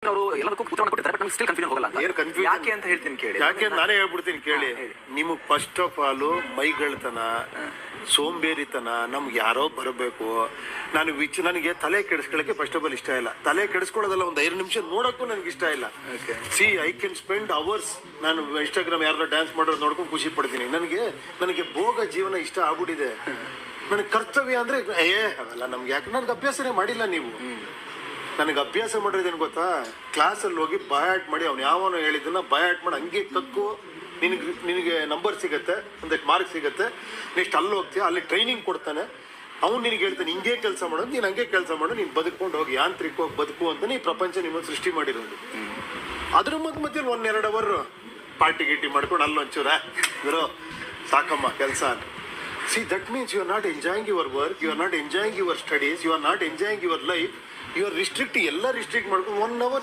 ಅವರು ಎಲ್ಲದಕ್ಕೂ ಉತ್ತರ ಕೊಡ್ತಾರೆ, ಬಟ್ ನಮ್ಗೆ ಸ್ಟಿಲ್ ಕನ್ಫ್ಯೂಷನ್ ಹೋಗಲ್ಲ. ಏನು ಕನ್ಫ್ಯೂಷನ್ ಯಾಕೆ ಅಂತ ಹೇಳ್ತೀನಿ ಕೇಳಿ. ಯಾಕೆ ನಾನೇ ಹೇಳ್ಬಿಡ್ತೀನಿ ಕೇಳಿ. ನಿಮಗೆ ಫಸ್ಟ್ ಆಫ್ ಆಲ್ ಮೈಗಳತನ, ಸೋಂಬೇರಿತನ, ನಮ್ಗೆ ಯಾರೋ ಬರಬೇಕು. ನನಗೆ ತಲೆ ಕೆಡಿಸ್ಕೊಳ್ಳೋಕೆ ಫಸ್ಟ್ ಆಫ್ ಆಲ್ ಇಷ್ಟ ಇಲ್ಲ. ತಲೆ ಕೆಡಿಸ್ಕೊಳ್ಳೋದಲ್ಲ, ಒಂದು 5 ನಿಮಿಷ ನೋಡೋಕ್ಕೂ ನನಗೆ ಇಷ್ಟ ಇಲ್ಲ. C I can spend hours. ನಾನು ಇನ್ಸ್ಟಾಗ್ರಾಮ್ ಯಾರೋ ಡ್ಯಾನ್ಸ್ ಮಾಡೋದು ನೋಡ್ಕೊಂಡು ಖುಷಿ ಪಡ್ತೀನಿ. ನನಗೆ ಭೋಗ ಜೀವನ ಇಷ್ಟ ಆಗ್ಬಿಟ್ಟಿದೆ. ನನಗೆ ಕರ್ತವ್ಯ ಅಂದ್ರೆ ಅವೆಲ್ಲ ನಮ್ಗೆ ಯಾಕೆ, ನನಗೆ ಅಭ್ಯಾಸನೇ ಮಾಡಿಲ್ಲ ನೀವು. ನನಗೆ ಅಭ್ಯಾಸ ಮಾಡಿರೋದೇನು ಗೊತ್ತಾ, ಕ್ಲಾಸಲ್ಲಿ ಹೋಗಿ ಬಾಯಾಟ್ ಮಾಡಿ ಅವ್ನು ಯಾವನೋ ಹೇಳಿದ್ದನ್ನ ಬಾಯಾಟ್ ಮಾಡಿ ಹಂಗೆ ಕಕ್ಕು, ನಿನಗೆ ನಂಬರ್ ಸಿಗುತ್ತೆ, ಒಂದಷ್ಟು ಮಾರ್ಕ್ ಸಿಗುತ್ತೆ. ನೆಕ್ಸ್ಟ್ ಅಲ್ಲಿ ಹೋಗ್ತೀಯ, ಅಲ್ಲಿ ಟ್ರೈನಿಂಗ್ ಕೊಡ್ತಾನೆ. ಅವ್ನು ನಿನಗೆ ಹೇಳ್ತಾನೆ ಹಿಂಗೆ ಕೆಲಸ ಮಾಡೋದು, ನೀನು ಹಂಗೆ ಕೆಲಸ ಮಾಡು, ನೀನು ಬದುಕೊಂಡು ಹೋಗಿ ಯಾಂತ್ರಿಕವಾಗಿ ಬದುಕು ಅಂತ ಈ ಪ್ರಪಂಚ ನಿಮ್ಮನ್ನು ಸೃಷ್ಟಿ ಮಾಡಿರೋದು. ಅದ್ರ ಮಧ್ಯೆ 1-2 ಅವರ್ ಪಾರ್ಟಿ ಗಿಟಿ ಮಾಡ್ಕೊಂಡು ಅಲ್ಲೊಂಚೂರ ಇರೋ ಸಾಕಮ್ಮ ಕೆಲಸ. See, that means you are not enjoying your work, you are not enjoying your studies, you are not enjoying your life. You are restricting, ಎಲ್ಲ ರಿಸ್ಟ್ರಿಕ್ಟ್ ಮಾಡ್ಕೊಂಡು 1 hour